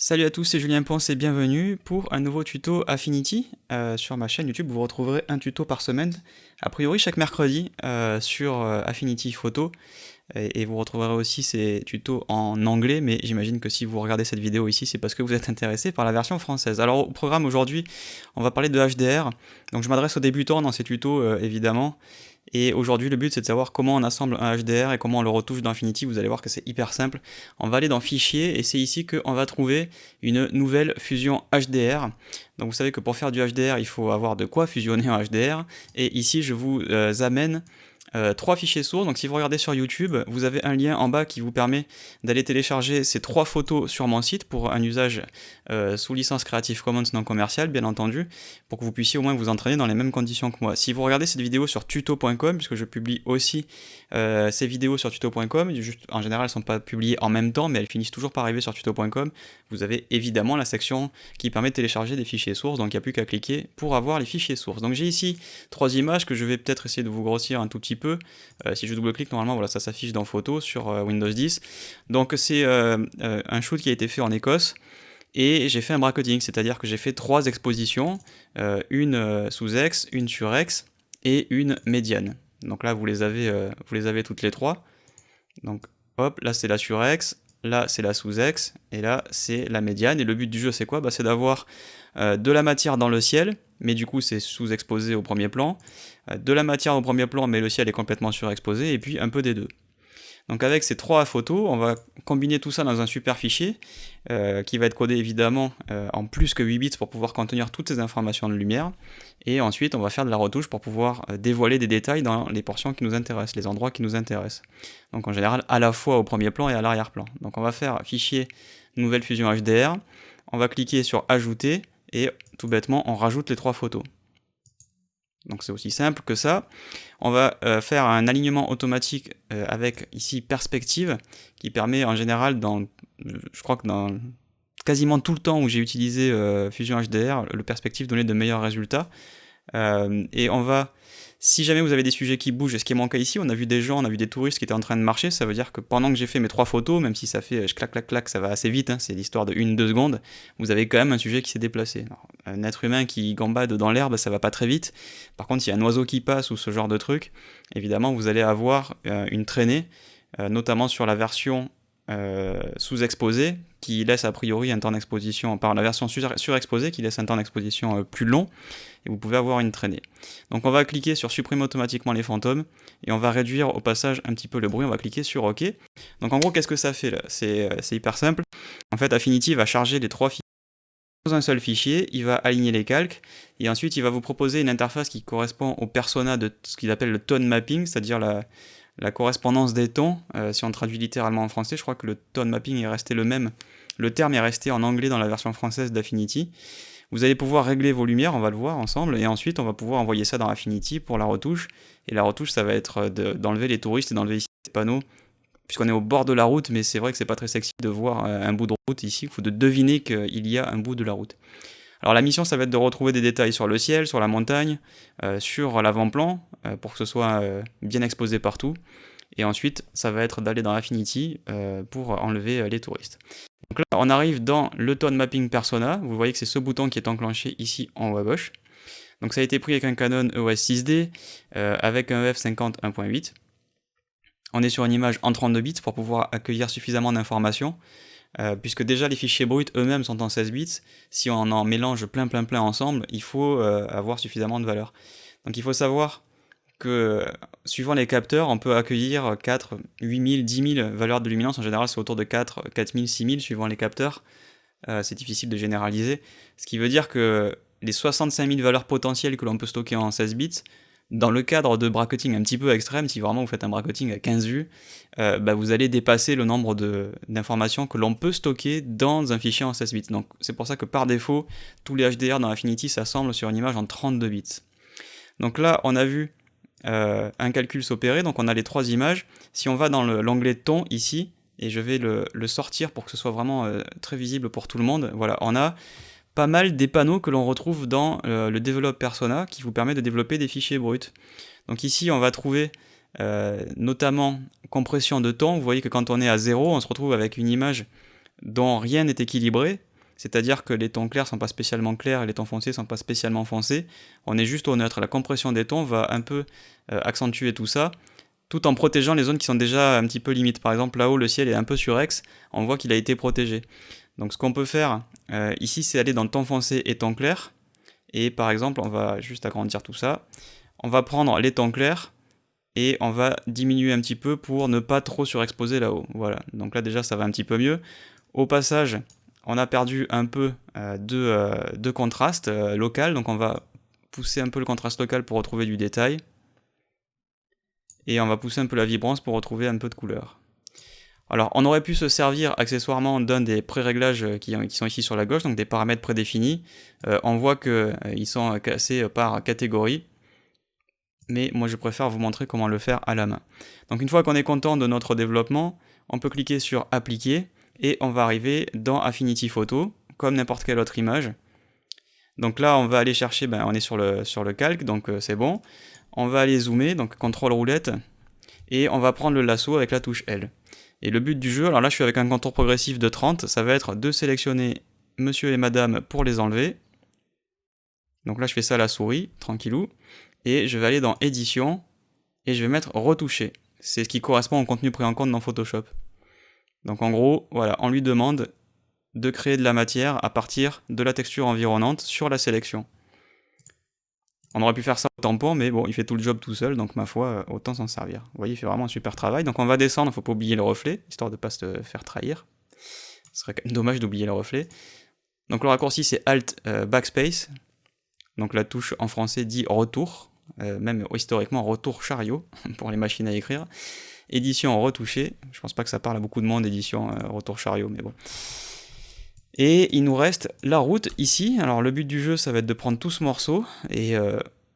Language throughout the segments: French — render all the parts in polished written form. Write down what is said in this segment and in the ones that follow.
Salut à tous, c'est Julien Ponce et bienvenue pour un nouveau tuto Affinity. Sur ma chaîne YouTube, vous retrouverez un tuto par semaine, a priori chaque mercredi, sur Affinity Photo. Et vous retrouverez aussi ces tutos en anglais, mais j'imagine que si vous regardez cette vidéo ici, c'est parce que vous êtes intéressé par la version française. Alors au programme aujourd'hui, on va parler de HDR. Donc je m'adresse aux débutants dans ces tutos, évidemment. Et aujourd'hui, le but, c'est de savoir comment on assemble un HDR et comment on le retouche dans Affinity. Vous allez voir que c'est hyper simple. On va aller dans Fichier et c'est ici qu'on va trouver une nouvelle fusion HDR. Donc vous savez que pour faire du HDR, il faut avoir de quoi fusionner en HDR. Et ici, je vous amène trois fichiers sources. Donc si vous regardez sur YouTube, vous avez un lien en bas qui vous permet d'aller télécharger ces trois photos sur mon site pour un usage sous licence Creative Commons non commercial, bien entendu, pour que vous puissiez au moins vous entraîner dans les mêmes conditions que moi. Si vous regardez cette vidéo sur tuto.com, puisque je publie aussi ces vidéos sur tuto.com, en général elles ne sont pas publiées en même temps, mais elles finissent toujours par arriver sur tuto.com, vous avez évidemment la section qui permet de télécharger des fichiers sources, donc il n'y a plus qu'à cliquer pour avoir les fichiers sources. Donc j'ai ici trois images que je vais peut-être essayer de vous grossir un tout petit peu. Si je double-clique, normalement voilà, ça s'affiche dans Photos sur Windows 10. Donc c'est un shoot qui a été fait en Écosse. Et j'ai fait un bracketing, c'est-à-dire que j'ai fait trois expositions, une sous X, une sur X et une médiane. Donc là vous les avez toutes les trois. Donc hop, là c'est la sur X, là c'est la sous X, et là c'est la médiane. Et le but du jeu c'est quoi? C'est d'avoir de la matière dans le ciel, mais du coup c'est sous-exposé au premier plan, de la matière au premier plan mais le ciel est complètement surexposé, et puis un peu des deux. Donc avec ces trois photos, on va combiner tout ça dans un super fichier qui va être codé évidemment en plus que 8 bits pour pouvoir contenir toutes ces informations de lumière. Et ensuite, on va faire de la retouche pour pouvoir dévoiler des détails dans les portions qui nous intéressent, les endroits qui nous intéressent. Donc en général, à la fois au premier plan et à l'arrière-plan. Donc on va faire fichier nouvelle fusion HDR, on va cliquer sur ajouter et tout bêtement, on rajoute les trois photos. Donc c'est aussi simple que ça. On va faire un alignement automatique avec ici perspective qui permet en général je crois que dans quasiment tout le temps où j'ai utilisé Fusion HDR, le perspective donnait de meilleurs résultats. Et on va, si jamais vous avez des sujets qui bougent, ce qui est mon cas ici, on a vu des gens, on a vu des touristes qui étaient en train de marcher, ça veut dire que pendant que j'ai fait mes trois photos, même si ça fait clac clac clac, ça va assez vite, hein, c'est l'histoire de 1-2 secondes, vous avez quand même un sujet qui s'est déplacé. Alors, un être humain qui gambade dans l'herbe, ça va pas très vite. Par contre, s'il y a un oiseau qui passe ou ce genre de truc, évidemment vous allez avoir une traînée, notamment sur la version sous-exposée, qui laisse a priori un temps d'exposition, par la version surexposée qui laisse un temps d'exposition plus long, et vous pouvez avoir une traînée. Donc on va cliquer sur supprimer automatiquement les fantômes, et on va réduire au passage un petit peu le bruit, on va cliquer sur OK. Donc en gros, qu'est-ce que ça fait là? C'est hyper simple. En fait, Affinity va charger les trois fichiers dans un seul fichier, il va aligner les calques, et ensuite il va vous proposer une interface qui correspond au persona de ce qu'il appelle le tone mapping, c'est-à-dire la correspondance des tons. Si on traduit littéralement en français, je crois que le tone mapping est resté le même. Le terme est resté en anglais dans la version française d'Affinity. Vous allez pouvoir régler vos lumières, on va le voir ensemble, et ensuite on va pouvoir envoyer ça dans Affinity pour la retouche. Et la retouche, ça va être d'enlever les touristes et d'enlever ici les panneaux, puisqu'on est au bord de la route, mais c'est vrai que c'est pas très sexy de voir un bout de route ici, il faut de deviner qu'il y a un bout de la route. Alors la mission, ça va être de retrouver des détails sur le ciel, sur la montagne, sur l'avant-plan, pour que ce soit bien exposé partout. Et ensuite, ça va être d'aller dans Affinity pour enlever les touristes. Donc là, on arrive dans le tone mapping persona. Vous voyez que c'est ce bouton qui est enclenché ici en haut à gauche. Donc ça a été pris avec un Canon EOS 6D, avec un EF50 1.8. On est sur une image en 32 bits pour pouvoir accueillir suffisamment d'informations. Puisque déjà les fichiers bruts eux-mêmes sont en 16 bits, si on en mélange plein ensemble, il faut avoir suffisamment de valeur. Donc il faut savoir que suivant les capteurs, on peut accueillir 4, 8000, 10 000 valeurs de luminance, en général c'est autour de 4, 4000, 6000 suivant les capteurs, c'est difficile de généraliser, ce qui veut dire que les 65 000 valeurs potentielles que l'on peut stocker en 16 bits, dans le cadre de bracketing un petit peu extrême, si vraiment vous faites un bracketing à 15 vues, vous allez dépasser le nombre d'informations que l'on peut stocker dans un fichier en 16 bits. Donc c'est pour ça que par défaut, tous les HDR dans Affinity s'assemblent sur une image en 32 bits. Donc là, on a vu un calcul s'opérer, donc on a les trois images. Si on va dans l'onglet ton ici, et je vais le sortir pour que ce soit vraiment très visible pour tout le monde, voilà, on a pas mal des panneaux que l'on retrouve dans le Develop Persona qui vous permet de développer des fichiers bruts. Donc ici on va trouver notamment compression de ton. Vous voyez que quand on est à 0, on se retrouve avec une image dont rien n'est équilibré, c'est-à-dire que les tons clairs sont pas spécialement clairs et les tons foncés sont pas spécialement foncés. On est juste au neutre. La compression des tons va un peu accentuer tout ça, tout en protégeant les zones qui sont déjà un petit peu limites. Par exemple, là-haut, le ciel est un peu surex, on voit qu'il a été protégé. Donc ce qu'on peut faire ici, c'est aller dans le ton foncé et ton clair. Et par exemple, on va juste agrandir tout ça. On va prendre les tons clairs et on va diminuer un petit peu pour ne pas trop surexposer là-haut. Voilà, donc là déjà ça va un petit peu mieux. Au passage, on a perdu un peu de contraste local, donc on va pousser un peu le contraste local pour retrouver du détail. Et on va pousser un peu la vibrance pour retrouver un peu de couleur. Alors on aurait pu se servir accessoirement d'un des pré-réglages qui sont ici sur la gauche, donc des paramètres prédéfinis. On voit qu'ils sont classés par catégorie. Mais moi je préfère vous montrer comment le faire à la main. Donc une fois qu'on est content de notre développement, on peut cliquer sur appliquer et on va arriver dans Affinity Photo, comme n'importe quelle autre image. Donc là on va aller chercher, on est sur le calque, donc c'est bon. On va aller zoomer, donc CTRL roulette, et on va prendre le lasso avec la touche L. Et le but du jeu, alors là je suis avec un contour progressif de 30, ça va être de sélectionner monsieur et madame pour les enlever. Donc là je fais ça à la souris, tranquillou. Et je vais aller dans édition et je vais mettre retoucher. C'est ce qui correspond au contenu pris en compte dans Photoshop. Donc en gros, voilà, on lui demande de créer de la matière à partir de la texture environnante sur la sélection. On aurait pu faire ça au tampon, mais bon, il fait tout le job tout seul, donc ma foi, autant s'en servir. Vous voyez, il fait vraiment un super travail. Donc on va descendre, il ne faut pas oublier le reflet, histoire de ne pas se faire trahir. Ce serait quand même dommage d'oublier le reflet. Donc le raccourci c'est Alt Backspace. Donc la touche en français dit retour, même historiquement retour chariot pour les machines à écrire. Édition retouchée, je pense pas que ça parle à beaucoup de monde édition retour chariot, mais bon. Et il nous reste la route ici. Alors le but du jeu ça va être de prendre tout ce morceau et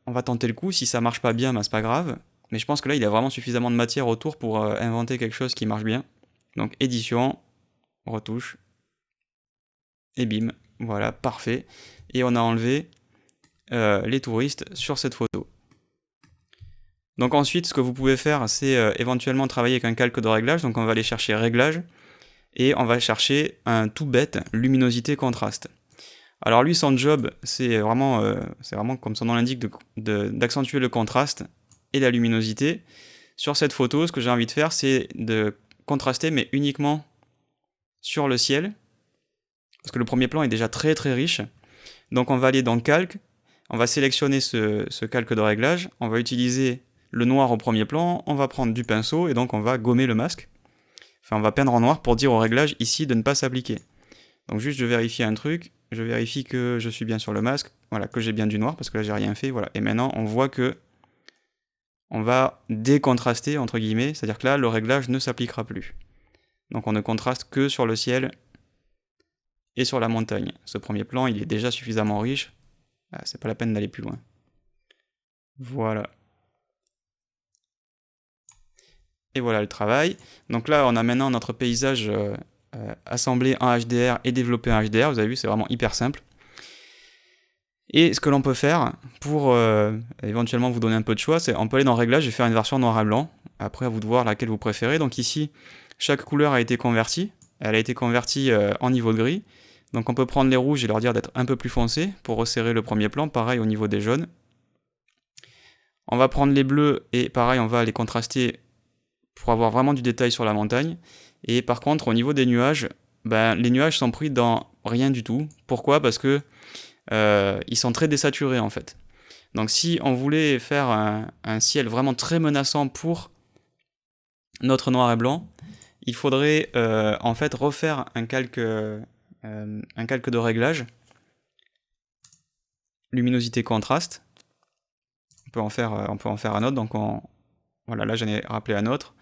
on va tenter le coup. Si ça marche pas bien, c'est pas grave. Mais je pense que là il y a vraiment suffisamment de matière autour pour inventer quelque chose qui marche bien. Donc édition, retouche, et bim, voilà, parfait. Et on a enlevé les touristes sur cette photo. Donc ensuite, ce que vous pouvez faire, c'est éventuellement travailler avec un calque de réglage. Donc on va aller chercher réglage et on va chercher un tout bête luminosité contraste. Alors lui, son job, c'est vraiment comme son nom l'indique, d'accentuer le contraste et la luminosité. Sur cette photo, ce que j'ai envie de faire, c'est de contraster, mais uniquement sur le ciel, parce que le premier plan est déjà très très riche. Donc on va aller dans calque. On va sélectionner ce calque de réglage, on va utiliser le noir au premier plan, on va prendre du pinceau et donc on va gommer le masque. Enfin, on va peindre en noir pour dire au réglage ici de ne pas s'appliquer. Donc juste je vérifie un truc, je vérifie que je suis bien sur le masque, voilà, que j'ai bien du noir parce que là j'ai rien fait, voilà. Et maintenant on voit que on va décontraster entre guillemets, c'est-à-dire que là le réglage ne s'appliquera plus. Donc on ne contraste que sur le ciel et sur la montagne. Ce premier plan il est déjà suffisamment riche. C'est pas la peine d'aller plus loin. Voilà. Et voilà le travail. Donc là, on a maintenant notre paysage assemblé en HDR et développé en HDR. Vous avez vu, c'est vraiment hyper simple. Et ce que l'on peut faire pour éventuellement vous donner un peu de choix, c'est on peut aller dans Réglages et faire une version noir et blanc. Après, à vous de voir laquelle vous préférez. Donc ici, chaque couleur a été convertie. Elle a été convertie en niveau de gris. Donc on peut prendre les rouges et leur dire d'être un peu plus foncés pour resserrer le premier plan, pareil au niveau des jaunes. On va prendre les bleus et pareil on va les contraster pour avoir vraiment du détail sur la montagne. Et par contre au niveau des nuages, les nuages sont pris dans rien du tout. Pourquoi ? Parce que ils sont très désaturés en fait. Donc si on voulait faire un ciel vraiment très menaçant pour notre noir et blanc, il faudrait en fait refaire un calque de réglage, luminosité contraste. On peut en faire un autre, donc voilà, là j'en ai rappelé un autre,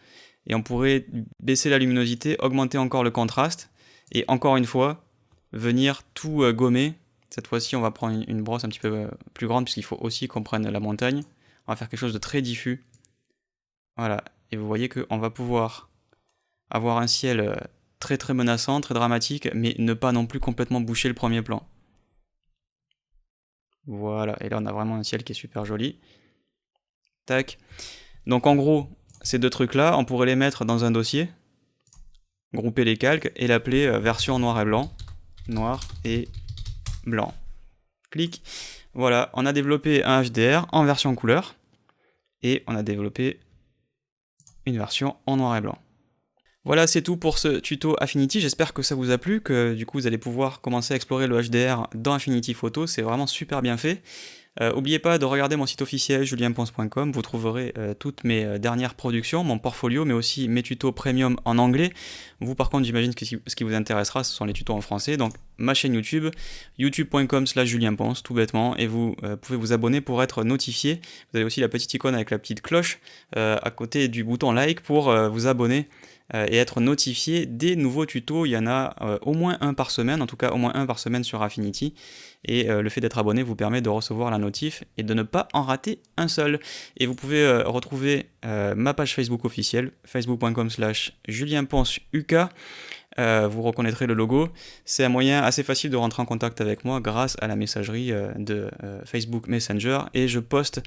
et on pourrait baisser la luminosité, augmenter encore le contraste, et encore une fois, venir tout gommer. Cette fois-ci on va prendre une brosse un petit peu plus grande, puisqu'il faut aussi qu'on prenne la montagne. On va faire quelque chose de très diffus. Voilà, et vous voyez qu'on va pouvoir avoir un ciel très très menaçant, très dramatique, mais ne pas non plus complètement boucher le premier plan. Voilà, et là on a vraiment un ciel qui est super joli. Tac. Donc en gros, ces deux trucs-là, on pourrait les mettre dans un dossier, grouper les calques et l'appeler version noir et blanc. noir et blanc. Clic. Voilà, on a développé un HDR en version couleur et on a développé une version en noir et blanc. Voilà, c'est tout pour ce tuto Affinity. J'espère que ça vous a plu, que du coup vous allez pouvoir commencer à explorer le HDR dans Affinity Photo. C'est vraiment super bien fait. N'oubliez pas de regarder mon site officiel julienponce.com, vous trouverez toutes mes dernières productions, mon portfolio, mais aussi mes tutos premium en anglais. Vous par contre, j'imagine que ce qui vous intéressera, ce sont les tutos en français. Donc ma chaîne YouTube, youtube.com/julienponce, tout bêtement, et vous pouvez vous abonner pour être notifié. Vous avez aussi la petite icône avec la petite cloche à côté du bouton like pour vous abonner et être notifié des nouveaux tutos. Il y en a au moins un par semaine, en tout cas au moins un par semaine sur Affinity, et le fait d'être abonné vous permet de recevoir la notif et de ne pas en rater un seul. Et vous pouvez retrouver ma page Facebook officielle, facebook.com/julienponceuk. Vous reconnaîtrez le logo. C'est un moyen assez facile de rentrer en contact avec moi grâce à la messagerie de Facebook Messenger, et je poste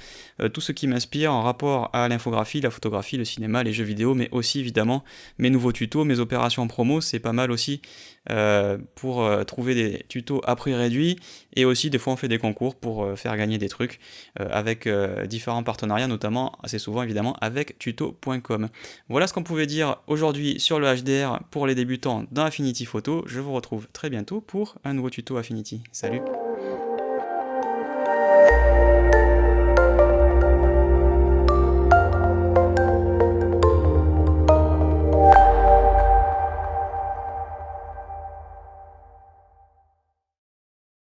tout ce qui m'inspire en rapport à l'infographie, la photographie, le cinéma, les jeux vidéo, mais aussi évidemment mes nouveaux tutos, mes opérations promo. C'est pas mal aussi pour trouver des tutos à prix réduit, et aussi des fois on fait des concours pour faire gagner des trucs avec différents partenariats, notamment assez souvent évidemment avec tuto.com. Voilà ce qu'on pouvait dire aujourd'hui sur le HDR pour les débutants dans Affinity Photo. Je vous retrouve très bientôt pour un nouveau tuto Affinity. Salut!